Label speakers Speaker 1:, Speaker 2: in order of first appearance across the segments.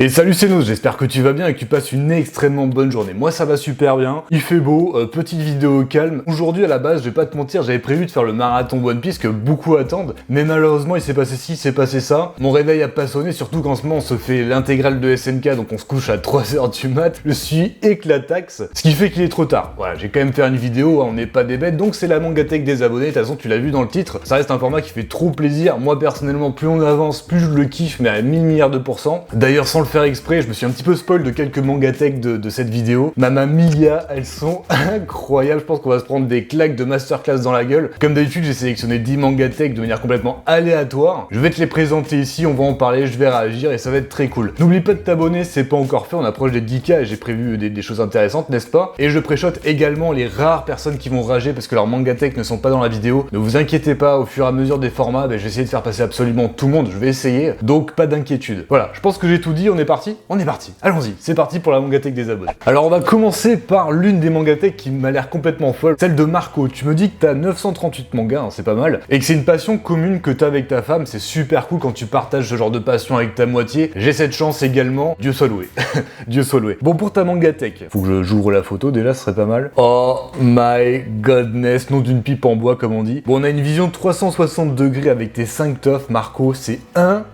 Speaker 1: Et salut c'est Nos, j'espère que tu vas bien et que tu passes une extrêmement bonne journée. Moi ça va super bien, il fait beau, petite vidéo calme. Aujourd'hui à la base, je vais pas te mentir, j'avais prévu de faire le marathon One Piece que beaucoup attendent, mais malheureusement il s'est passé ci, il s'est passé ça. Mon réveil a pas sonné, surtout qu'en ce moment on se fait l'intégrale de SNK, donc on se couche à 3h du mat. Je suis éclataxe, ce qui fait qu'il est trop tard. Voilà, j'ai quand même fait une vidéo, on n'est pas des bêtes, donc c'est la mangatech des abonnés. De toute façon tu l'as vu dans le titre, ça reste un format qui fait trop plaisir. Moi personnellement, plus on avance, plus je le kiffe, mais à 1000 milliards de pourcents. D'ailleurs sans le faire exprès, je me suis un petit peu spoil de quelques mangatech de cette vidéo. Mamma Mia, elles sont incroyables. Je pense qu'on va se prendre des claques de masterclass dans la gueule. Comme d'habitude, j'ai sélectionné 10 mangatech de manière complètement aléatoire. Je vais te les présenter ici, on va en parler, je vais réagir et ça va être très cool. N'oublie pas de t'abonner, c'est pas encore fait, on approche des 10K et j'ai prévu des choses intéressantes, n'est-ce pas? Et je préchote également les rares personnes qui vont rager parce que leurs mangatech ne sont pas dans la vidéo. Ne vous inquiétez pas, au fur et à mesure des formats, je vais essayer de faire passer absolument tout le monde, je vais essayer, donc pas d'inquiétude. Voilà, je pense que j'ai tout dit, on est parti? On est parti. Allons-y, c'est parti pour la mangatech des abonnés. Alors on va commencer par l'une des mangatech qui m'a l'air complètement folle, celle de Marco. Tu me dis que t'as 938 mangas, hein, c'est pas mal, et que c'est une passion commune que t'as avec ta femme, c'est super cool quand tu partages ce genre de passion avec ta moitié. J'ai cette chance également, Dieu soit loué. Dieu soit loué. Bon, pour ta mangatech, faut que j'ouvre la photo déjà, ce serait pas mal. Oh my godness, nom d'une pipe en bois comme on dit. Bon, on a une vision 360 degrés avec tes 5 toffs, Marco, c'est incroyable.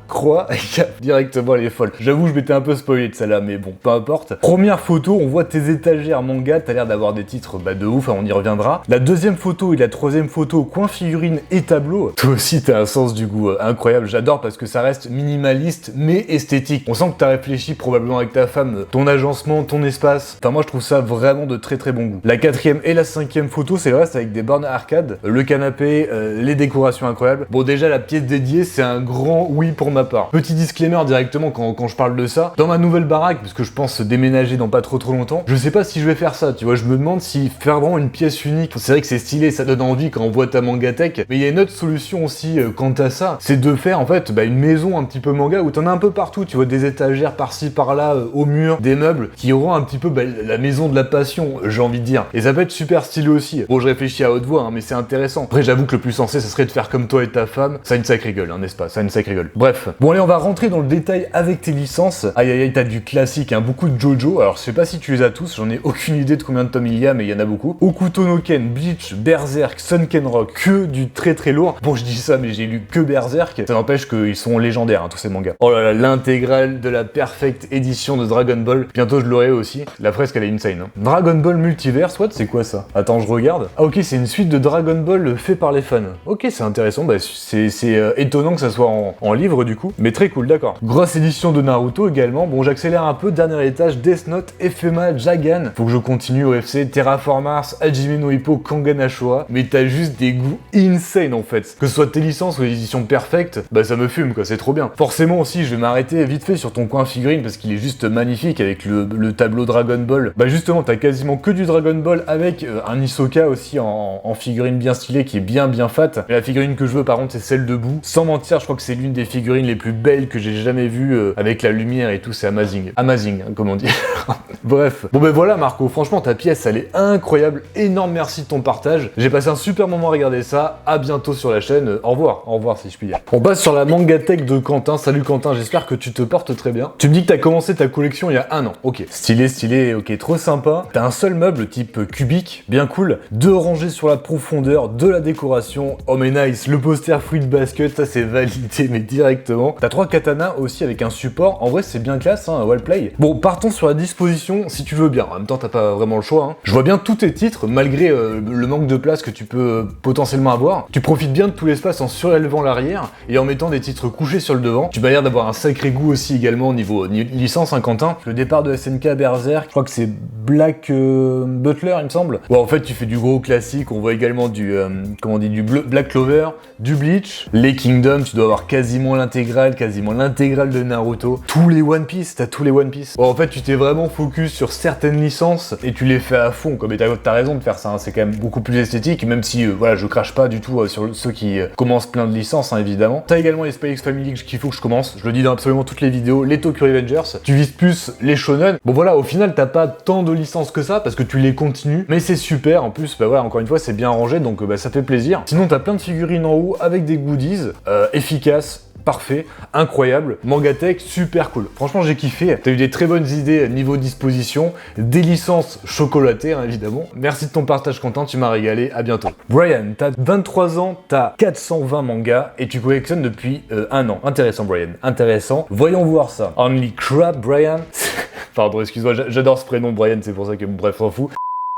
Speaker 1: Directement, elle est folle. J'avoue, je m'étais un peu spoilé de celle-là, mais bon, peu importe. Première photo, on voit tes étagères manga, t'as l'air d'avoir des titres de ouf, hein, on y reviendra. La deuxième photo et la troisième photo, coin figurine et tableau. Toi aussi, t'as un sens du goût incroyable, j'adore parce que ça reste minimaliste, mais esthétique. On sent que t'as réfléchi probablement avec ta femme, ton agencement, ton espace. Enfin, moi, je trouve ça vraiment de très très bon goût. La quatrième et la cinquième photo, c'est le reste avec des bornes arcade, le canapé, les décorations incroyables. Bon, déjà, la pièce dédiée, c'est un grand oui pour ma part. Petit disclaimer directement quand je parle de ça. Dans ma nouvelle baraque, parce que je pense déménager dans pas trop longtemps, je sais pas si je vais faire ça, tu vois, je me demande si faire vraiment une pièce unique, c'est vrai que c'est stylé, ça donne envie quand on voit ta mangatech, mais il y a une autre solution aussi quant à ça, c'est de faire en fait une maison un petit peu manga où t'en as un peu partout, tu vois, des étagères par-ci par-là, au mur, des meubles qui auront un petit peu la maison de la passion, j'ai envie de dire. Et ça peut être super stylé aussi. Bon, je réfléchis à haute voix, hein, mais c'est intéressant. Après, j'avoue que le plus sensé, ça serait de faire comme toi et ta femme. Ça a une sacrée gueule, hein, n'est-ce pas? Ça a une sacrée gueule. Bref. Bon, allez, on va rentrer dans le détail avec tes licences. Aïe aïe aïe, t'as du classique, hein, beaucoup de JoJo. Alors, je sais pas si tu les as tous, j'en ai aucune idée de combien de tomes il y a, mais il y en a beaucoup. Okuto no Ken, Bleach, Berserk, Sunken Rock, que du très très lourd. Bon, je dis ça, mais j'ai lu que Berserk. Ça n'empêche qu'ils sont légendaires, hein, tous ces mangas. Oh là là, l'intégrale de la perfecte édition de Dragon Ball. Bientôt, je l'aurai aussi. La fresque, elle est insane. Hein. Dragon Ball Multiverse, what? C'est quoi ça? Attends, je regarde. Ah, ok, c'est une suite de Dragon Ball fait par les fans. Ok, c'est intéressant. C'est étonnant que ça soit en livre du coup, mais très cool, d'accord. Grosse édition de Naruto également. Bon, j'accélère un peu. Dernier étage, Death Note, FMA, Jagan. Faut que je continue au FC, Terraform Mars, Hajime no Ippo, Kangen Ashura. Mais t'as juste des goûts insane en fait. Que ce soit tes licences ou les éditions perfectes, ça me fume quoi, c'est trop bien. Forcément aussi, je vais m'arrêter vite fait sur ton coin figurine parce qu'il est juste magnifique avec le tableau Dragon Ball. Justement, t'as quasiment que du Dragon Ball avec un Hisoka aussi en figurine bien stylée qui est bien fat. Mais la figurine que je veux par contre, c'est celle debout. Sans mentir, je crois que c'est l'une des figurines les plus belles que j'ai jamais vues avec la lumière et tout, c'est amazing. Amazing, hein, comme on dit. Bref. Bon voilà Marco, franchement ta pièce elle est incroyable, énorme merci de ton partage. J'ai passé un super moment à regarder ça, à bientôt sur la chaîne, au revoir si je puis dire. On passe sur la mangatech de Quentin, salut Quentin, j'espère que tu te portes très bien. Tu me dis que t'as commencé ta collection il y a 1 an, ok. Stylé, ok, trop sympa. T'as un seul meuble type cubique, bien cool, 2 rangées sur la profondeur, de la décoration, oh mais nice, le poster Fruit Basket, ça c'est validé mais directement. T'as 3 katanas aussi avec un support, en vrai c'est bien classe, hein, well play. Bon, partons sur la disposition si tu veux bien, en même temps t'as pas vraiment le choix. Hein. Je vois bien tous tes titres, malgré le manque de place que tu peux potentiellement avoir. Tu profites bien de tout l'espace en surélevant l'arrière et en mettant des titres couchés sur le devant. Tu m'as l'air d'avoir un sacré goût aussi également au niveau licence, hein, Quentin. Le départ de SNK Berserk, je crois que c'est Black Butler, il me semble. Bon, en fait, tu fais du gros classique. On voit également du Black Clover, du Bleach, les Kingdom. Tu dois avoir quasiment l'intégrale de Naruto. Tous les One Piece, t'as tous les One Piece. Bon, en fait, tu t'es vraiment focus sur certaines licences et tu les fais à fond. Comme t'as raison de faire ça. Hein. C'est quand même beaucoup plus esthétique, même si voilà, je crache pas du tout sur ceux qui commencent plein de licences, hein, évidemment. T'as également les Spy X Family qu'il faut que je commence. Je le dis dans absolument toutes les vidéos. Les Tokyo Revengers. Tu vises plus les shonen. Bon voilà, au final, t'as pas tant de licences que ça parce que tu les continues, mais c'est super. En plus, voilà, encore une fois, c'est bien rangé, donc ça fait plaisir. Sinon, t'as plein de figurines en haut avec des goodies efficaces. parfait, incroyable, Mangatech, super cool. Franchement, j'ai kiffé. T'as eu des très bonnes idées niveau disposition, des licences chocolatées, hein, évidemment. Merci de ton partage, Quentin, tu m'as régalé. À bientôt. Brian, t'as 23 ans, t'as 420 mangas et tu collectionnes depuis un an. Intéressant, Brian. Intéressant. Voyons voir ça. Only crap, Brian. Pardon, excuse-moi, j'adore ce prénom, Brian, c'est pour ça que, bref, on s'en fout.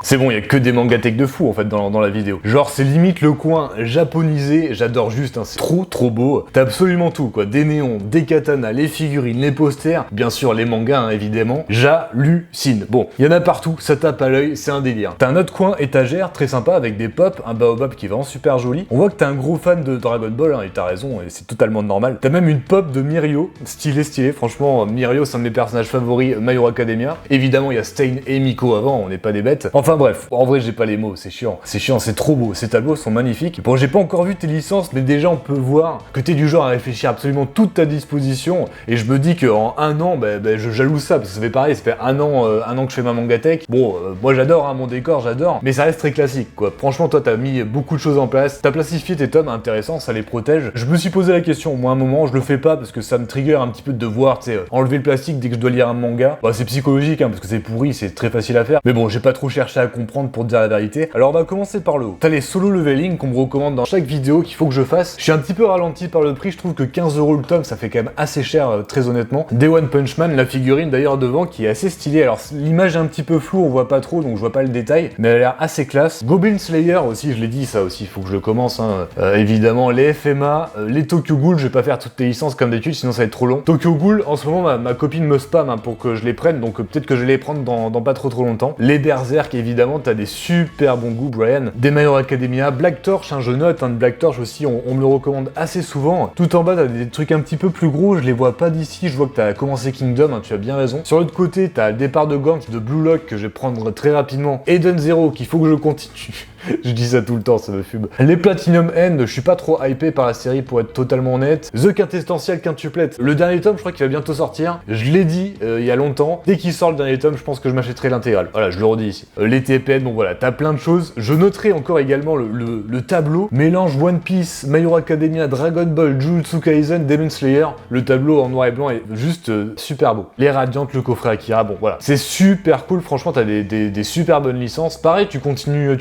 Speaker 1: C'est bon, il y a que des mangatech de fou en fait dans la vidéo. Genre c'est limite le coin japonisé, j'adore juste, hein, c'est trop beau. T'as absolument tout quoi, des néons, des katanas, les figurines, les posters, bien sûr les mangas hein, évidemment. J'hallucine. Bon, il y en a partout, ça tape à l'œil, c'est un délire. T'as un autre coin étagère très sympa avec des pops, un baobab qui est vraiment super joli. On voit que t'es un gros fan de Dragon Ball, hein, et t'as raison, et c'est totalement normal. T'as même une pop de Mirio, stylé, franchement Mirio c'est un de mes personnages favoris, My Hero Academia. Évidemment il y a Stain et Miko avant, on n'est pas des bêtes. Enfin bref, en vrai j'ai pas les mots, c'est chiant, c'est trop beau, ces tableaux sont magnifiques. Bon j'ai pas encore vu tes licences, mais déjà on peut voir que t'es du genre à réfléchir absolument toute ta disposition, et je me dis qu'en un an, je jalouse ça, parce que ça fait pareil, ça fait un an que je fais ma mangatech. Bon, moi j'adore, hein, mon décor, j'adore, mais ça reste très classique quoi. Franchement toi t'as mis beaucoup de choses en place, t'as plastifié tes tomes intéressants, ça les protège. Je me suis posé la question, moi à un moment je le fais pas parce que ça me trigger un petit peu de devoir, tu sais, enlever le plastique dès que je dois lire un manga. Bah c'est psychologique hein, parce que c'est pourri, c'est très facile à faire, mais bon j'ai pas trop cherché à comprendre pour te dire la vérité. Alors on va commencer par le haut. T'as les solo leveling qu'on me recommande dans chaque vidéo qu'il faut que je fasse. Je suis un petit peu ralenti par le prix, je trouve que 15 € le tome ça fait quand même assez cher très honnêtement. Day One Punch Man, la figurine d'ailleurs devant qui est assez stylée. Alors l'image est un petit peu floue, on voit pas trop donc je vois pas le détail, mais elle a l'air assez classe. Goblin Slayer aussi, je l'ai dit ça aussi, il faut que je le commence hein. Évidemment les FMA, les Tokyo Ghoul, je vais pas faire toutes les licences comme d'habitude sinon ça va être trop long. Tokyo Ghoul, en ce moment ma copine me spam hein, pour que je les prenne, donc peut-être que je vais les prendre dans pas trop longtemps. Les Berserk évidemment, t'as des super bons goûts Brian. Des My Hero Academia, Black Torch, hein, je note, hein, de Black Torch aussi, on me le recommande assez souvent. Tout en bas t'as des trucs un petit peu plus gros, je les vois pas d'ici, je vois que t'as commencé Kingdom, hein, tu as bien raison. Sur l'autre côté t'as le départ de Gantz, de Blue Lock que je vais prendre très rapidement. Eden Zero qu'il faut que je continue. Je dis ça tout le temps, ça me fume. Les Platinum End, je suis pas trop hypé par la série pour être totalement honnête. The Quintessential Quintuplette, le dernier tome je crois qu'il va bientôt sortir. Je l'ai dit il y a longtemps, dès qu'il sort le dernier tome je pense que je m'achèterai l'intégrale. Voilà, je le redis ici. Les TPN, bon voilà, t'as plein de choses. Je noterai encore également le tableau. Mélange One Piece, My Hero Academia, Dragon Ball, Jujutsu Kaisen, Demon Slayer. Le tableau en noir et blanc est juste super beau. Les Radiantes, le coffret Akira, bon voilà. C'est super cool, franchement t'as des super bonnes licences. Pareil, tu continues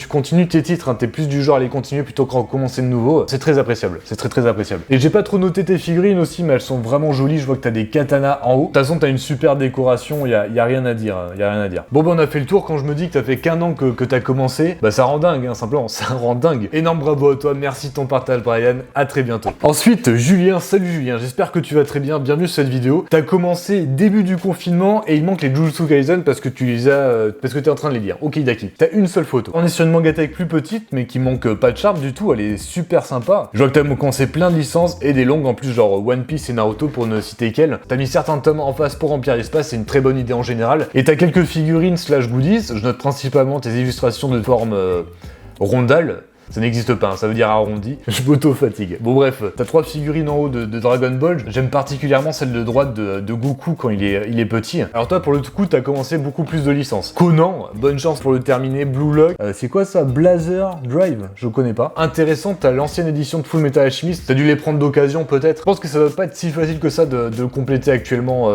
Speaker 1: tes titres, hein, t'es plus du genre à les continuer plutôt qu'en commencer de nouveau. C'est très appréciable, c'est très appréciable. Et j'ai pas trop noté tes figurines aussi, mais elles sont vraiment jolies. Je vois que t'as des katanas en haut. De toute façon, t'as une super décoration, y a rien à dire, Bon on a fait le tour. Quand je me dis que t'as fait qu'un an que t'as commencé, bah ça rend dingue, hein, simplement, ça rend dingue. Énorme bravo à toi, merci de ton partage Brian, à très bientôt. Ensuite, Julien, salut Julien, j'espère que tu vas très bien, bienvenue sur cette vidéo. T'as commencé début du confinement et il manque les Jujutsu Kaisen parce que tu les as, parce que t'es en train de les lire. Ok Daki, t'as une seule photo. On est sur une mangatech plus petite, mais qui manque pas de charme du tout, elle est super sympa. Je vois que t'as commencé plein de licences et des longues en plus, genre One Piece et Naruto pour ne citer qu'elles. T'as mis certains tomes en face pour remplir l'espace, c'est une très bonne idée en général. Et t'as quelques figurines slash goodies, je note principalement tes illustrations de forme rondale. Ça n'existe pas, hein, ça veut dire arrondi. Je m'auto-fatigue. Bon bref, t'as 3 figurines en haut de Dragon Ball. J'aime particulièrement celle de droite de Goku quand il est petit. Alors toi, pour le coup, t'as commencé beaucoup plus de licences. Conan, bonne chance pour le terminer. Blue Lock, c'est quoi ça? Blazer Drive? Je connais pas. Intéressant, t'as l'ancienne édition de Full Metal Alchemist. T'as dû les prendre d'occasion peut-être. Je pense que ça doit pas être si facile que ça de compléter actuellement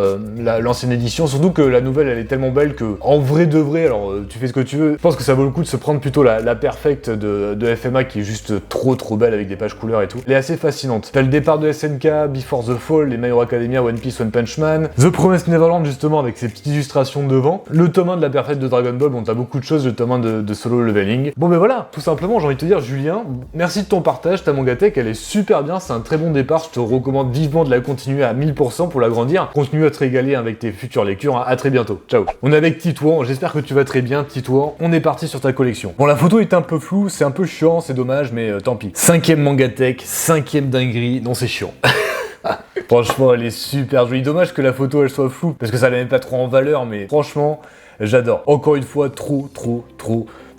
Speaker 1: l'ancienne édition. Surtout que la nouvelle, elle est tellement belle que, en vrai de vrai, alors tu fais ce que tu veux. Je pense que ça vaut le coup de se prendre plutôt la perfecte de FMA qui est juste trop belle avec des pages couleurs et tout. Elle est assez fascinante. T'as le départ de SNK, Before the Fall, les My Hero Academia, One Piece, One Punch Man, The Promised Neverland justement avec ses petites illustrations devant, le tome 1 de la perfecte de Dragon Ball, bon t'as beaucoup de choses, le tome 1 de Solo Leveling. Bon ben voilà, tout simplement j'ai envie de te dire Julien, merci de ton partage, ta mangatech elle est super bien, c'est un très bon départ, je te recommande vivement de la continuer à 1000% pour l'agrandir. Continue à te régaler avec tes futures lectures, hein. À très bientôt, ciao. On est avec Titouan, j'espère que tu vas très bien Titouan, on est parti sur ta collection. Bon la photo est un peu floue, c'est un peu chiant, c'est dommage, mais tant pis. 5ème mangatech, 5ème dinguerie, non c'est chiant. Franchement elle est super jolie, dommage que la photo elle soit floue, parce que ça la met pas trop en valeur, mais franchement, j'adore. Encore une fois, trop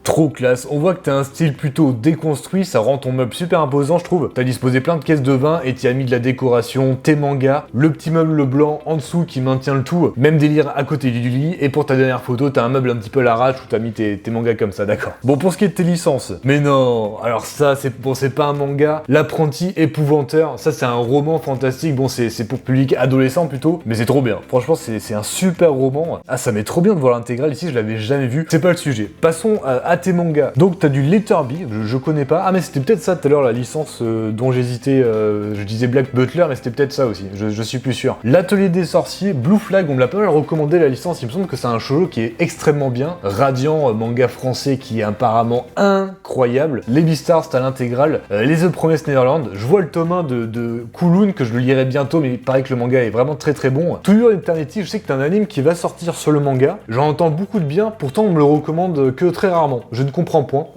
Speaker 1: Trop classe, on voit que t'as un style plutôt déconstruit, ça rend ton meuble super imposant je trouve. T'as disposé plein de caisses de vin et t'y as mis de la décoration, tes mangas, le petit meuble blanc en dessous qui maintient le tout, même délire à côté du lit, et pour ta dernière photo t'as un meuble un petit peu à l'arrache où t'as mis tes mangas comme ça, d'accord. Bon, pour ce qui est de tes licences, mais non, alors ça c'est bon, c'est pas un manga, L'apprenti épouvanteur, ça c'est un roman fantastique, bon c'est pour public adolescent plutôt, mais c'est trop bien, franchement c'est un super roman. Ah, ça m'est trop bien de voir l'intégrale ici, je l'avais jamais vu, c'est pas le sujet. Passons à tes mangas. Donc t'as du Letterby, je connais pas. Ah mais c'était peut-être ça tout à l'heure la licence dont j'hésitais, je disais Black Butler, mais c'était peut-être ça aussi, je suis plus sûr. L'Atelier des sorciers, Blue Flag, on me l'a pas mal recommandé la licence, il me semble que c'est un shoujo qui est extrêmement bien. Radiant, manga français qui est apparemment incroyable. Les Beastars, t'as l'intégrale. Les The Promised Neverland, je vois le tome 1 de Kowloon que je le lirai bientôt, mais il paraît que le manga est vraiment très très bon. To Your Eternity, je sais que t'as un anime qui va sortir sur le manga, j'en entends beaucoup de bien, pourtant on me le recommande que très rarement. Je ne comprends point.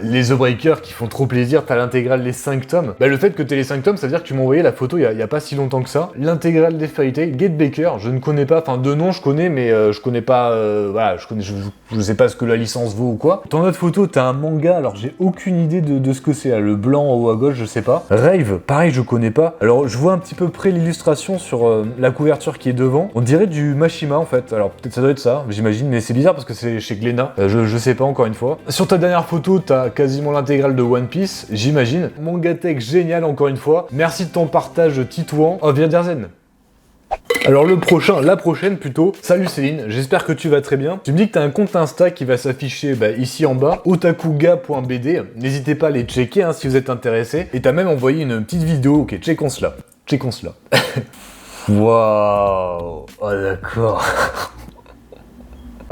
Speaker 1: Les The Breakers qui font trop plaisir, t'as l'intégrale des 5 tomes. Bah le fait que t'aies les 5 tomes, ça veut dire que tu m'as envoyé la photo il y a pas si longtemps que ça. L'intégrale des Fairy Tail, Get Baker, je ne connais pas, enfin de nom je connais, mais je connais pas, voilà, je sais pas ce que la licence vaut ou quoi. Dans notre photo, t'as un manga, alors j'ai aucune idée de ce que c'est, là. Le blanc en haut à gauche, je sais pas. Rave, pareil, je connais pas. Alors je vois un petit peu près l'illustration sur la couverture qui est devant. On dirait du Mashima en fait, alors peut-être ça doit être ça, j'imagine, mais c'est bizarre parce que c'est chez Glénat, je sais pas encore une fois. Sur ta dernière photo, t'as quasiment l'intégrale de One Piece, j'imagine. Mangatech génial encore une fois. Merci de ton partage titouant. Oh, Zen. Alors la prochaine plutôt. Salut Céline, j'espère que tu vas très bien. Tu me dis que t'as un compte Insta qui va s'afficher ici en bas, otakuga.bd. N'hésitez pas à les checker si vous êtes intéressé. Et t'as même envoyé une petite vidéo, ok, checkons cela. Waouh. Oh d'accord.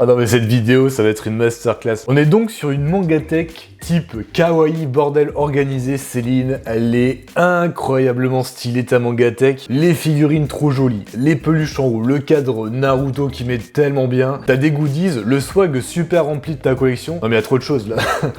Speaker 1: Ah non mais cette vidéo, ça va être une masterclass. On est donc sur une mangatech type kawaii bordel organisé. Céline, elle est incroyablement stylée ta mangatech. Les figurines trop jolies, les peluches en haut, le cadre Naruto qui met tellement bien. T'as des goodies, le swag super rempli de ta collection. Non mais il y a trop de choses là.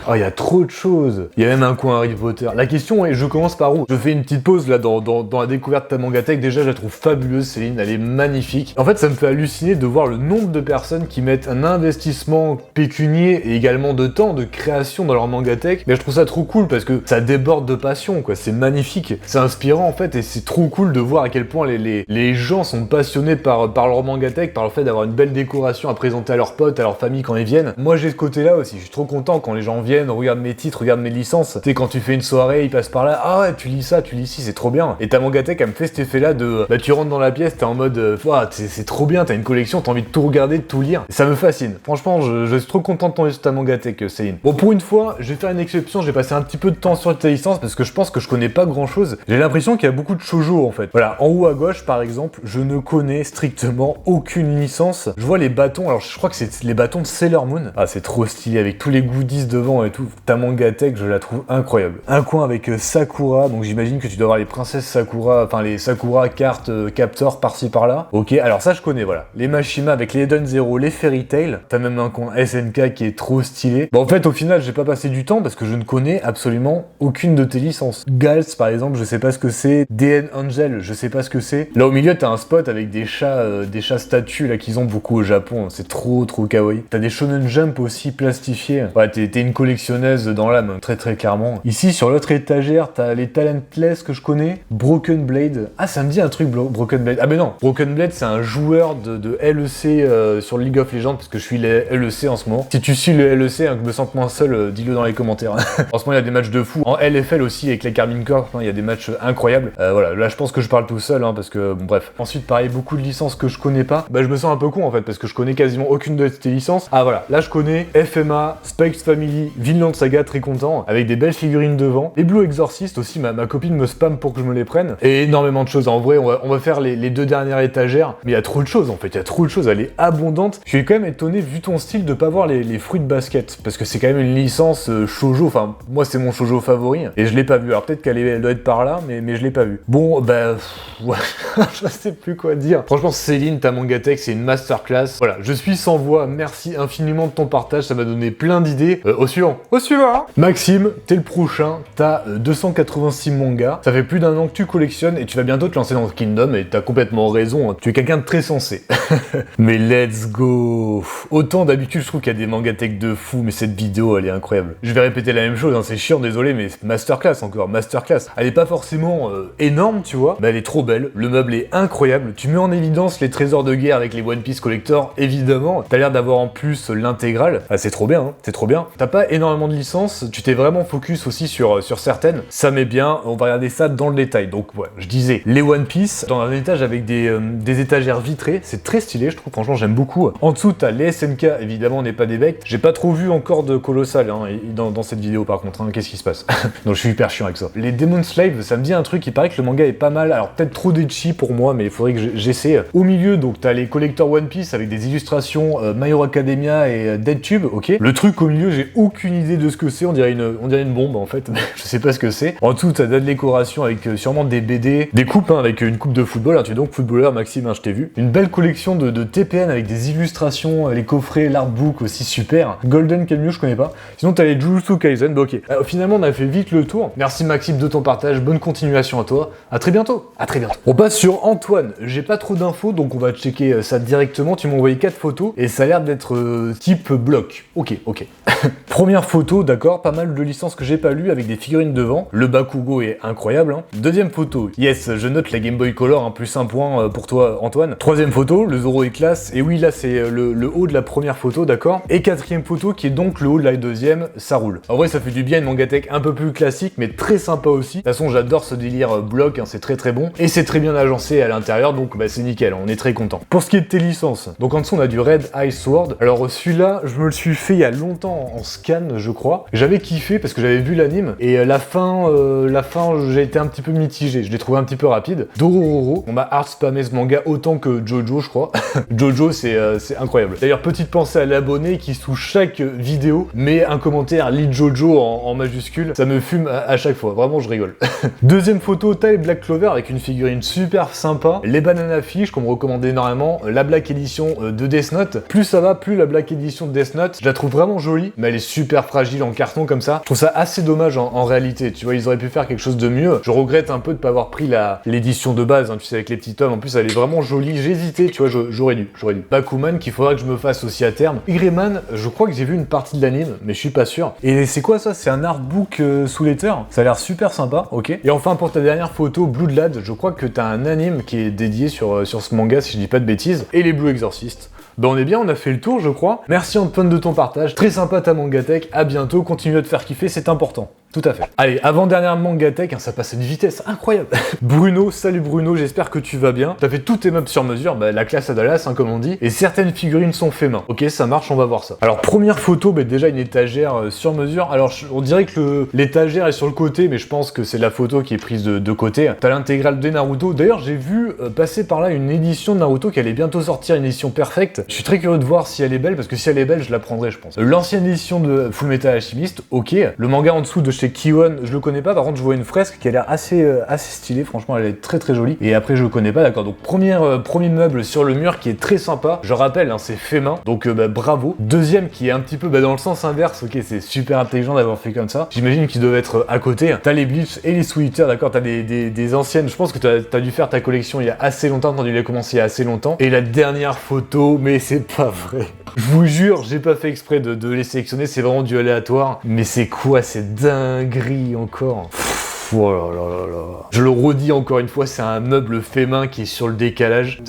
Speaker 1: Oh il y a trop de choses. Il y a même un coin Harry Potter. La question est, je commence par où? Je fais une petite pause là dans la découverte de ta mangatech. Déjà je la trouve fabuleuse Céline, elle est magnifique. En fait ça me fait halluciner de voir le nombre de personnes qui mettent un investissement pécunier et également de temps de création dans leur mangatech, mais je trouve ça trop cool parce que ça déborde de passion quoi, c'est magnifique, c'est inspirant en fait et c'est trop cool de voir à quel point les gens sont passionnés par leur mangatech, par le fait d'avoir une belle décoration à présenter à leurs potes, à leur famille quand ils viennent. Moi j'ai ce côté là aussi, je suis trop content quand les gens viennent, regardent mes titres, regardent mes licences, tu sais quand tu fais une soirée, ils passent par là, ah ouais tu lis ça, tu lis ci, c'est trop bien. Et ta mangatech elle me fait cet effet là de, tu rentres dans la pièce, t'es en mode, c'est trop bien, t'as une collection, t'as envie de tout regarder, de tout lire, et ça me fascine. Franchement, je suis trop content de tomber sur ta mangatech, Céline. Bon, pour une fois, je vais faire une exception, j'ai passé un petit peu de temps sur ta licence parce que je pense que je connais pas grand chose. J'ai l'impression qu'il y a beaucoup de shoujo en fait. Voilà, en haut à gauche par exemple, je ne connais strictement aucune licence. Je vois les bâtons, alors je crois que c'est les bâtons de Sailor Moon. Ah, c'est trop stylé avec tous les goodies devant et tout. Ta mangatech, je la trouve incroyable. Un coin avec Sakura, donc j'imagine que tu dois avoir les princesses Sakura, enfin les Sakura cartes capteurs par-ci par-là. Ok, alors ça je connais, voilà. Les Mashima avec les Eden Zero, les Fairy Tail. T'as même un coin SNK qui est trop stylé. Bon, en fait, au final, j'ai pas passé du temps parce que je ne connais absolument aucune de tes licences. Gals, par exemple, je sais pas ce que c'est. DN Angel, je sais pas ce que c'est. Là, au milieu, t'as un spot avec des chats statues là qu'ils ont beaucoup au Japon. C'est trop kawaii. T'as des Shonen Jump aussi plastifiés. Ouais, t'es une collectionneuse dans l'âme, très très clairement. Ici, sur l'autre étagère, t'as les Talentless que je connais. Broken Blade. Ah, ça me dit un truc, Broken Blade. Ah, mais non, Broken Blade, c'est un joueur de LEC sur League of Legends parce que je suis les LEC en ce moment. Si tu suis le LEC, que je me sente moins seul, dis-le dans les commentaires. En ce moment, il y a des matchs de fou. En LFL aussi, avec la Carmine Corp, il y a des matchs incroyables. Voilà, là, je pense que je parle tout seul, parce que, bon, bref. Ensuite, pareil, beaucoup de licences que je connais pas. Je me sens un peu con, en fait, parce que je connais quasiment aucune de tes licences. Ah, voilà, là, je connais FMA, Spikes Family, Vinland Saga, très content, avec des belles figurines devant. Les Blue Exorcist aussi, ma copine me spam pour que je me les prenne. Et énormément de choses. En vrai, on va faire les deux dernières étagères. Mais il y a trop de choses, en fait. Il y a trop de choses. Elle est abondante. Je suis quand même étonné, vu ton style, de pas voir les fruits de basket, parce que c'est quand même une licence shoujo, enfin moi c'est mon shoujo favori et je l'ai pas vu. Alors peut-être qu'elle doit être par là, mais je l'ai pas vu. Bon bah ouais, je sais plus quoi dire. Franchement Céline, ta Mangatech c'est une masterclass. Voilà, je suis sans voix, merci infiniment de ton partage, ça m'a donné plein d'idées. Au suivant. Maxime, t'es le prochain, t'as 286 mangas, ça fait plus d'un an que tu collectionnes et tu vas bientôt te lancer dans Kingdom et t'as complètement raison, hein. Tu es quelqu'un de très sensé. Mais let's go. Autant d'habitude je trouve qu'il y a des Mangatech de fou, mais cette vidéo elle est incroyable. Je vais répéter la même chose, hein, c'est chiant, désolé, mais masterclass encore, masterclass. Elle est pas forcément énorme, tu vois, mais elle est trop belle, le meuble est incroyable, tu mets en évidence les trésors de guerre avec les One Piece Collector, évidemment, t'as l'air d'avoir en plus l'intégrale, ah, c'est trop bien, hein, c'est trop bien. T'as pas énormément de licences, tu t'es vraiment focus aussi sur certaines, ça met bien, on va regarder ça dans le détail. Donc ouais, je disais, les One Piece, dans un étage avec des étagères vitrées, c'est très stylé, je trouve, franchement j'aime beaucoup. En dessous t'as les SNK, évidemment on n'est pas des becs, j'ai pas trop vu encore de Colossal hein, dans cette vidéo par contre, hein, qu'est-ce qui se passe? Donc je suis hyper chiant avec ça. Les Demon Slaves, ça me dit un truc, il paraît que le manga est pas mal, alors peut-être trop d'ecchi pour moi, mais il faudrait que j'essaie. Au milieu, donc t'as les collecteurs One Piece avec des illustrations My Hero Academia et DeadTube, ok. Le truc au milieu, j'ai aucune idée de ce que c'est, on dirait une bombe en fait, je sais pas ce que c'est. En dessous, t'as de la décoration avec sûrement des BD, des coupes, hein, avec une coupe de football, hein, tu es donc footballeur Maxime, hein, je t'ai vu. Une belle collection de TPN avec des illustrations, les coffrets, l'artbook aussi super. Golden Kamuy, je connais pas. Sinon t'as les Jujutsu Kaisen, bah ok. Finalement on a fait vite le tour. Merci Maxime de ton partage, bonne continuation à toi. À très bientôt. À très bientôt. On passe sur Antoine. J'ai pas trop d'infos donc on va checker ça directement. Tu m'as envoyé 4 photos et ça a l'air d'être type bloc. Ok. Première photo, d'accord, pas mal de licences que j'ai pas lues avec des figurines devant. Le Bakugo est incroyable. Hein. Deuxième photo, yes, je note la Game Boy Color, hein, plus un point pour toi Antoine. Troisième photo, le Zoro est classe. Et oui, là c'est le haut de la première photo, d'accord. Et quatrième photo qui est donc le haut de la deuxième, ça roule. En vrai, ça fait du bien une Mangatech un peu plus classique, mais très sympa aussi. De toute façon, j'adore ce délire bloc, hein, c'est très bon. Et c'est très bien agencé à l'intérieur, donc bah, c'est nickel, on est très content. Pour ce qui est de tes licences, donc en dessous on a du Red Ice Sword. Alors celui-là, je me le suis fait il y a longtemps en scan, je crois. J'avais kiffé parce que j'avais vu l'anime et la fin, j'ai été un petit peu mitigé. Je l'ai trouvé un petit peu rapide. Dororo, on m'a hard spammé ce manga autant que Jojo, je crois. Jojo, c'est incroyable. D'ailleurs, petite pensée à l'abonné qui sous chaque vidéo met un commentaire lit Jojo en majuscule. Ça me fume à chaque fois. Vraiment, je rigole. Deuxième photo, taille Black Clover avec une figurine super sympa. Les Banana Fish qu'on me recommandait énormément. La Black Edition de Death Note. Plus ça va, plus la Black Edition de Death Note, je la trouve vraiment jolie, mais elle est super fragile en carton comme ça. Je trouve ça assez dommage en réalité. Tu vois, ils auraient pu faire quelque chose de mieux. Je regrette un peu de pas avoir pris l'édition de base, hein, tu sais, avec les petits tomes. En plus, elle est vraiment jolie. J'ai hésité, tu vois, j'aurais dû. Bakuman, qu'il faudra que je me fasse aussi à terme. Igreman, je crois que j'ai vu une partie de l'anime, mais je suis pas sûr. Et c'est quoi ça? C'est un artbook sous letter. Ça a l'air super sympa, ok. Et enfin, pour ta dernière photo, Blood Lad, je crois que t'as un anime qui est dédié sur ce manga, si je dis pas de bêtises. Et les Blue Exorcist. Ben on est bien, on a fait le tour, je crois. Merci Antoine de ton partage. Très sympa ta Mangatech. À bientôt, continue à te faire kiffer, c'est important. Tout à fait. Allez, avant-dernière Mangatech, hein, ça passe à une vitesse incroyable. Bruno, salut Bruno, j'espère que tu vas bien. T'as fait tous tes meubles sur mesure, bah, la classe à Dallas, hein, comme on dit. Et certaines figurines sont faites main. Ok, ça marche, on va voir ça. Alors, première photo, bah, déjà une étagère sur mesure. Alors, on dirait que l'étagère est sur le côté, mais je pense que c'est la photo qui est prise de côté. T'as l'intégrale de Naruto. D'ailleurs, j'ai vu passer par là une édition de Naruto qui allait bientôt sortir, une édition perfecte. Je suis très curieux de voir si elle est belle, parce que si elle est belle, je la prendrai, je pense. L'ancienne édition de Fullmetal Alchemist, ok. Le manga en dessous de chez Kiwon, je le connais pas, par contre je vois une fresque qui a l'air assez stylée, franchement elle est très jolie. Et après je le connais pas, d'accord. Donc premier meuble sur le mur qui est très sympa. Je rappelle, hein, c'est fait main, donc bah, bravo. Deuxième qui est un petit peu dans le sens inverse, ok, c'est super intelligent d'avoir fait comme ça. J'imagine qu'ils doivent être à côté. T'as les Bleach et les Sweater, d'accord, t'as des anciennes, je pense que t'as dû faire ta collection il y a assez longtemps, t'as dû les commencer il y a assez longtemps. Et la dernière photo, mais c'est pas vrai. Je vous jure, j'ai pas fait exprès de les sélectionner, c'est vraiment du aléatoire. Mais c'est quoi cette dinguerie encore? Oh là là là là. Je le redis encore une fois, c'est un meuble fait main qui est sur le décalage.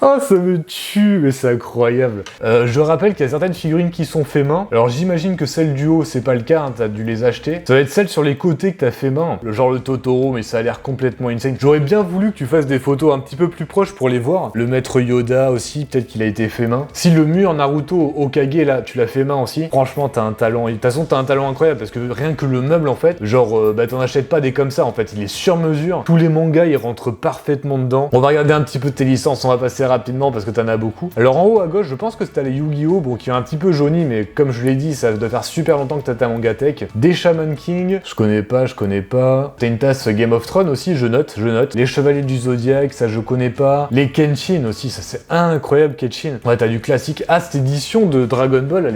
Speaker 1: Ah, ça me tue, mais c'est incroyable. Je rappelle qu'il y a certaines figurines qui sont fait main. Alors j'imagine que celle du haut, c'est pas le cas, hein, t'as dû les acheter. Ça va être celle sur les côtés que t'as fait main. Genre le Totoro, mais ça a l'air complètement insane. J'aurais bien voulu que tu fasses des photos un petit peu plus proches pour les voir. Le maître Yoda aussi, peut-être qu'il a été fait main. Si le mur Naruto Okage, là, tu l'as fait main aussi, franchement, t'as un talent. De toute façon, t'as un talent incroyable, parce que rien que le meuble, en fait, genre, bah t'en achètes pas des comme ça, en fait. Il est sur mesure. Tous les mangas, ils rentrent parfaitement dedans. On va regarder un petit peu tes licences, on va passer assez rapidement parce que t'en as beaucoup. Alors en haut à gauche, je pense que c'était les Yu-Gi-Oh! Bon, qui est un petit peu jauni, mais comme je l'ai dit, ça doit faire super longtemps que t'as ta Mangatech. Des Shaman King, je connais pas. T'as une tasse Game of Thrones aussi, je note. Les Chevaliers du Zodiac, ça je connais pas. Les Kenshin aussi, ça c'est incroyable, Kenshin. Ouais, t'as du classique. Ah, cette édition de Dragon Ball,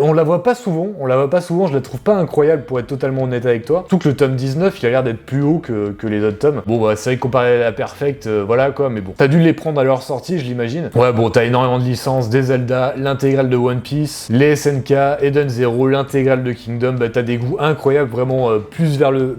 Speaker 1: on la voit pas souvent, je la trouve pas incroyable pour être totalement honnête avec toi. Surtout que le tome 19, il a l'air d'être plus haut que les autres tomes. Bon, bah c'est vrai que comparé à la Perfect, voilà quoi, mais bon. T'as dû les prendre à leur sortie, je l'imagine. Ouais, bon, t'as énormément de licences, des Zelda, l'intégrale de One Piece, les SNK, Eden Zero, l'intégrale de Kingdom, bah t'as des goûts incroyables, vraiment plus vers le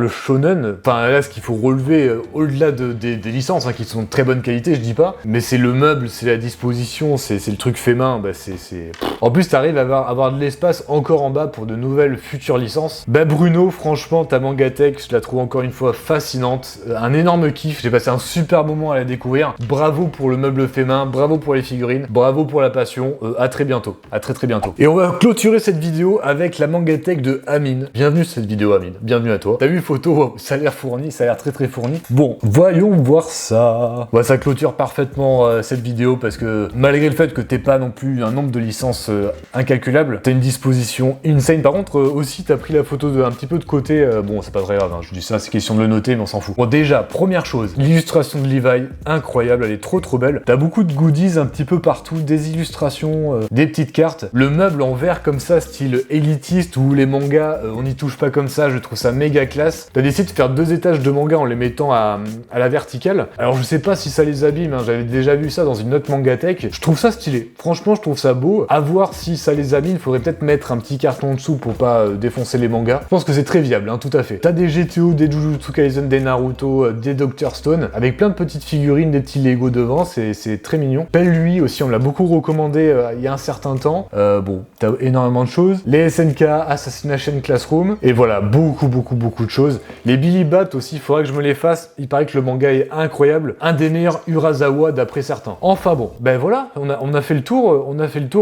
Speaker 1: shonen. Enfin là, ce qu'il faut relever, au-delà des licences, hein, qui sont de très bonne qualité, je dis pas, mais c'est le meuble, c'est la disposition, c'est le truc fait main, bah c'est... En plus, t'arrives à avoir de l'espace encore en bas pour de nouvelles futures licences. Bah Bruno, franchement, ta Mangatech, je la trouve encore une fois fascinante, un énorme kiff, j'ai passé un super moment à la découvrir. Bravo pour le meuble fait main, bravo pour les figurines, bravo pour la passion, à très bientôt, à très bientôt. Et on va clôturer cette vidéo avec la Mangatech de Amine. Bienvenue sur cette vidéo, Amine, bienvenue à toi. T'as vu photo, ça a l'air fourni, ça a l'air très fourni. Bon, voyons voir ça. Ouais, ça clôture parfaitement cette vidéo parce que malgré le fait que t'aies pas non plus un nombre de licences incalculable, t'as une disposition insane. Par contre, aussi t'as pris la photo un petit peu de côté, bon c'est pas très grave, hein, je dis ça, c'est question de le noter, mais on s'en fout. Bon déjà, première chose, l'illustration de Levi, incroyable, elle est trop belle. T'as beaucoup de goodies un petit peu partout, des illustrations, des petites cartes. Le meuble en verre comme ça, style élitiste, où les mangas, on n'y touche pas comme ça, je trouve ça méga classe. T'as décidé de faire 2 étages de mangas en les mettant à la verticale. Alors je sais pas si ça les abîme, hein, j'avais déjà vu ça dans une autre Mangatech. Je trouve ça stylé, franchement je trouve ça beau. À voir si ça les abîme, faudrait peut-être mettre un petit carton en dessous pour pas défoncer les mangas. Je pense que c'est très viable, hein, tout à fait. T'as des GTO, des Jujutsu Kaisen, des Naruto, des Dr Stone, avec plein de petites figurines, des petits Lego devant, c'est très mignon. Pelle lui aussi, on me l'a beaucoup recommandé il y a un certain temps. Bon, t'as énormément de choses. Les SNK, Assassination Classroom, et voilà, beaucoup de choses. Les Billy Bat aussi, il faudrait que je me les fasse. Il paraît que le manga est incroyable. Un des meilleurs Urasawa d'après certains. Enfin bon, ben voilà, on a fait le tour.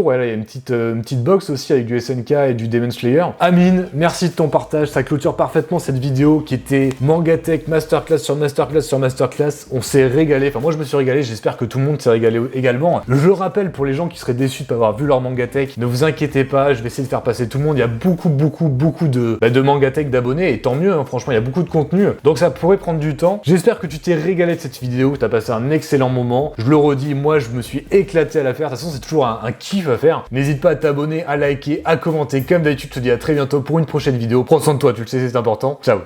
Speaker 1: Ouais, là, il y a une petite box aussi avec du SNK et du Demon Slayer. Amine, merci de ton partage. Ça clôture parfaitement cette vidéo qui était Mangatech Masterclass sur Masterclass. On s'est régalé. Enfin, moi, je me suis régalé. J'espère que tout le monde s'est régalé également. Je rappelle pour les gens qui seraient déçus de pas avoir vu leur Mangatech, ne vous inquiétez pas. Je vais essayer de faire passer tout le monde. Il y a beaucoup de Mangatech d'abonnés et tant mieux. Hein, franchement, il y a beaucoup de contenu. Donc, ça pourrait prendre du temps. J'espère que tu t'es régalé de cette vidéo. Tu as passé un excellent moment. Je le redis, moi, je me suis éclaté à la faire. De toute façon, c'est toujours un kiff à faire. N'hésite pas à t'abonner, à liker, à commenter. Comme d'habitude, je te dis à très bientôt pour une prochaine vidéo. Prends soin de toi, tu le sais, c'est important. Ciao.